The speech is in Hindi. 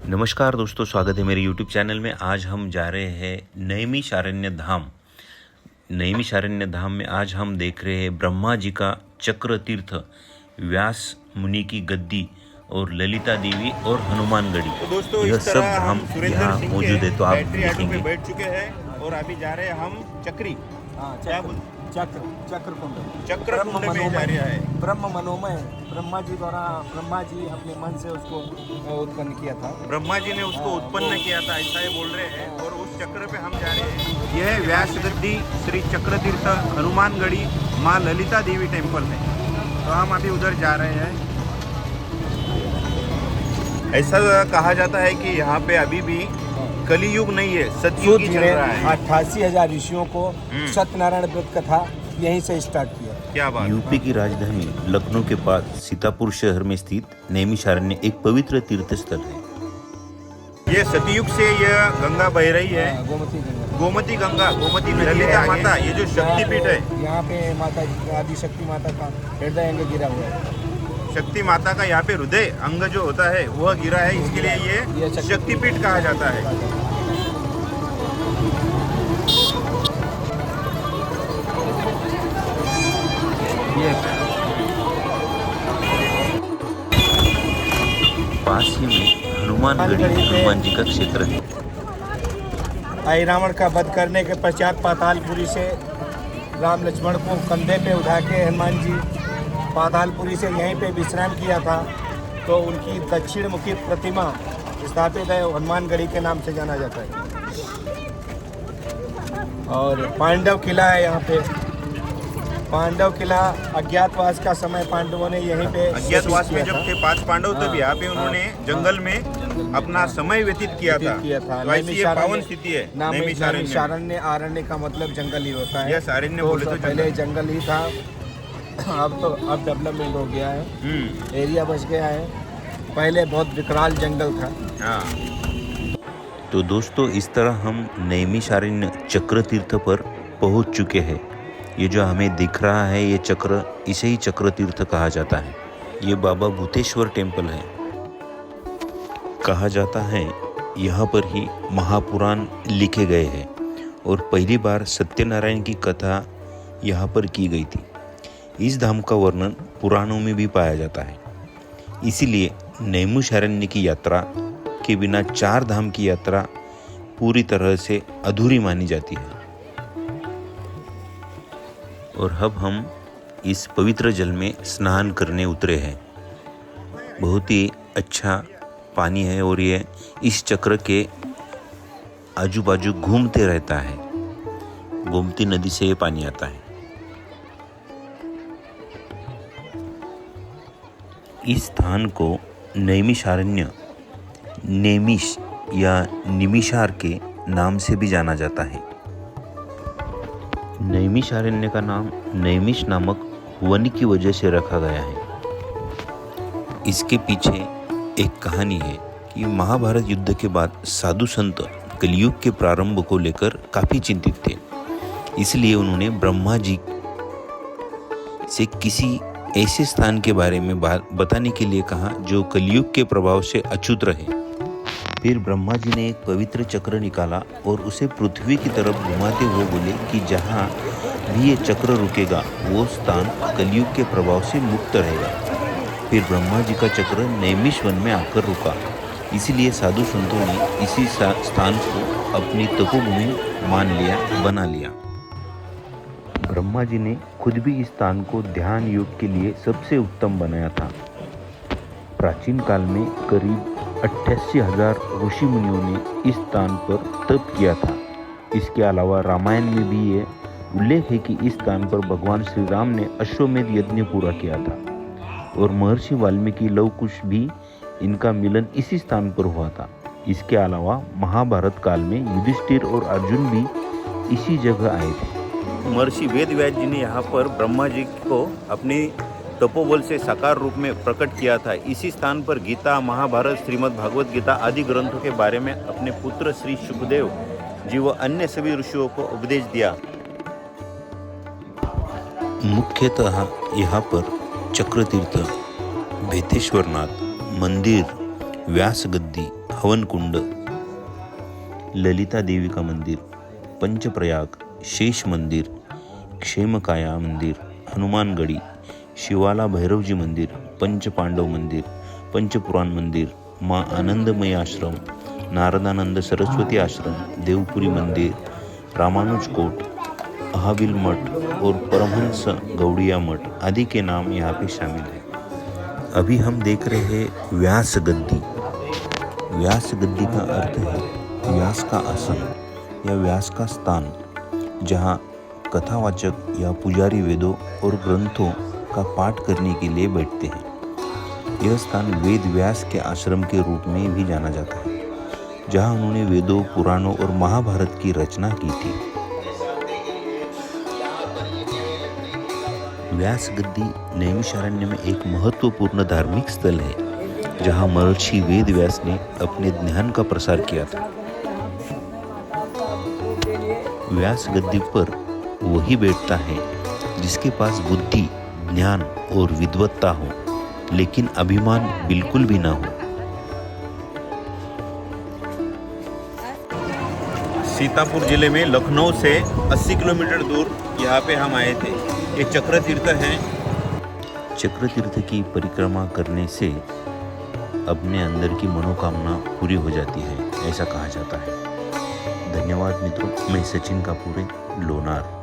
नमस्कार दोस्तों, स्वागत है मेरे YouTube चैनल में। आज हम जा रहे हैं नैमिषारण्य धाम। नैमिषारण्य धाम में आज हम देख रहे हैं ब्रह्मा जी का चक्र तीर्थ, व्यास मुनि की गद्दी और ललिता देवी और हनुमानगढ़ी। तो दोस्तों यह इस सब तरह धाम हम सुरेंद्र यहाँ सिंह मौजूद है, तो आप बैटरी ऑटो पे देखेंगे। बैठ चुके हैं और अभी जा रहे हैं हम चक्री क्या बोलते चक्र कुंड चक्र कुंड में जा रहे हैं। ब्रह्म मनोमय ब्रह्मा जी द्वारा ब्रह्मा जी अपने मन से उसको उत्पन्न किया था। ब्रह्मा जी ने उसको उत्पन्न किया था, ऐसा ये बोल रहे हैं। और उस चक्र पे हम जा रहे हैं। यह व्यास गद्दी श्री चक्र तीर्थ हनुमानगढ़ी माँ ललिता देवी टेम्पल है। तो हम अभी उधर जा रहे हैं। ऐसा कहा जाता है कि यहाँ पे अभी भी कलियुग नहीं है, सतयुग ही चल रहा है। 88,000 ऋषियों को सत्यनारायण व्रत कथा यहीं से स्टार्ट किया। क्या बात। यूपी की राजधानी लखनऊ के पास सीतापुर शहर में स्थित नैमिषारण्य एक पवित्र तीर्थ स्थल है। ये सतयुग से यह गंगा बह रही है। गोमती गंगा गोमती ललिता माता, ये जो शक्तिपीठ है। यहाँ पे माता आदि शक्ति माता का हृदय अंग गिरा हुआ है। शक्ति माता का यहाँ पे हृदय अंग जो होता है वह गिरा है, इसके लिए ये शक्तिपीठ कहा जाता है। पास ही में हनुमानगढ़ी हनुमान जी का क्षेत्र है। आई रावण का वध करने के पश्चात पातालपुरी से राम लक्ष्मण को कंधे पे उठा के हनुमान जी पातालपुरी से यहीं पे विश्राम किया था। तो उनकी दक्षिण मुखी प्रतिमा स्थापित है, हनुमानगढ़ी के नाम से जाना जाता है। और पांडव किला है यहाँ पे। पांडव किला अज्ञातवास का समय पांडवों ने यहीं पे अज्ञातवास में जब थे 5 पांडव, तब यहाँ पे उन्होंने जंगल में अपना समय व्यतीत किया था। तो ऐसी ये पावन स्थिति है नैमिषारण्य। नैमिषारण्य आरण्य का मतलब जंगल ही होता है। यस, आरण्य बोले तो पहले जंगल ही था। अब डेवलपमेंट हो गया है, एरिया बच गया है। पहले बहुत विकराल जंगल था। हाँ। तो दोस्तों, इस तरह हम नैमिषारण्य चक्र तीर्थ पर पहुंच चुके हैं। ये जो हमें दिख रहा है ये चक्र, इसे ही चक्र तीर्थ कहा जाता है। ये बाबा भूतेश्वर टेम्पल है। कहा जाता है यहाँ पर ही महापुराण लिखे गए हैं और पहली बार सत्यनारायण की कथा यहाँ पर की गई थी। इस धाम का वर्णन पुराणों में भी पाया जाता है। इसीलिए नैमिषारण्य की यात्रा के बिना 4 धाम की यात्रा पूरी तरह से अधूरी मानी जाती है। और अब हम इस पवित्र जल में स्नान करने उतरे हैं। बहुत ही अच्छा पानी है और ये इस चक्र के आजू बाजू घूमते रहता है। गोमती नदी से ये पानी आता है। इस स्थान को नैमिषारण्य, नेमिष या निमिषार के नाम से भी जाना जाता है। नैमिषारण्य का नाम नैमिष नामक वन की वजह से रखा गया है। इसके पीछे एक कहानी है कि महाभारत युद्ध के बाद साधु संत कलियुग के प्रारंभ को लेकर काफ़ी चिंतित थे। इसलिए उन्होंने ब्रह्मा जी से किसी ऐसे स्थान के बारे में बताने के लिए कहा जो कलियुग के प्रभाव से अछूत रहे। फिर ब्रह्मा जी ने एक पवित्र चक्र निकाला और उसे पृथ्वी की तरफ घुमाते हुए बोले कि जहाँ भी ये चक्र रुकेगा वो स्थान कलियुग के प्रभाव से मुक्त रहेगा। फिर ब्रह्मा जी का चक्र नैमिष वन में आकर रुका। इसीलिए साधु संतों ने इसी स्थान को अपनी तपोभूमि बना लिया। ब्रह्मा जी ने खुद भी इस स्थान को ध्यान योग के लिए सबसे उत्तम बनाया था। प्राचीन काल में करीब 88,000 ऋषि मुनियों ने इस स्थान पर तप किया था। इसके अलावा रामायण में भी ये उल्लेख है कि इस स्थान पर भगवान श्री राम ने अश्वमेध यज्ञ पूरा किया था और महर्षि वाल्मीकि लव कुश भी इनका मिलन इसी स्थान पर हुआ था। इसके अलावा महाभारत काल में युधिष्ठिर और अर्जुन भी इसी जगह आए थे। महर्षि वेदव्यास जी ने यहाँ पर ब्रह्मा जी को अपनी तपोबल से साकार रूप में प्रकट किया था। इसी स्थान पर गीता, महाभारत, श्रीमद् भागवत गीता आदि ग्रंथों के बारे में अपने पुत्र श्री शुकदेव जी व अन्य सभी ऋषियों को उपदेश दिया। मुख्यतः यहाँ पर चक्रतीर्थ, भेतेश्वरनाथ मंदिर, व्यास गद्दी, हवन कुंड, ललिता देवी का मंदिर, पंचप्रयाग, शेष मंदिर, क्षेमकाया मंदिर, हनुमानगढ़ी, शिवाला भैरव जी मंदिर, पंच पांडव मंदिर, पंचपुराण मंदिर, माँ आनंदमयी आश्रम, नारदानंद सरस्वती आश्रम, देवपुरी मंदिर, रामानुज कोट, अहाबिल मठ और परमहंस गौड़िया मठ आदि के नाम यहाँ पे शामिल हैं। अभी हम देख रहे हैं व्यास गद्दी। व्यास गद्दी का अर्थ है व्यास का आसन या व्यास का स्थान, जहाँ कथावाचक या पुजारी वेदों और ग्रंथों का पाठ करने के लिए बैठते हैं। यह स्थान वेद व्यास के आश्रम के रूप में भी जाना जाता है, जहाँ उन्होंने वेदों, पुराणों और महाभारत की रचना की थी। व्यास गद्दी नैमिषारण्य में एक महत्वपूर्ण धार्मिक स्थल है, जहाँ महर्षि वेद व्यास ने अपने ज्ञान का प्रसार किया था। व्यास गद्दी पर वही बैठता है जिसके पास बुद्धि, ज्ञान और विद्वत्ता हो, लेकिन अभिमान बिल्कुल भी ना हो। सीतापुर जिले में लखनऊ से 80 किलोमीटर दूर यहाँ पे हम आए थे। ये चक्र तीर्थ है। चक्र तीर्थ की परिक्रमा करने से अपने अंदर की मनोकामना पूरी हो जाती है, ऐसा कहा जाता है। धन्यवाद मित्रों। मैं सचिन कापुरे, लोनार।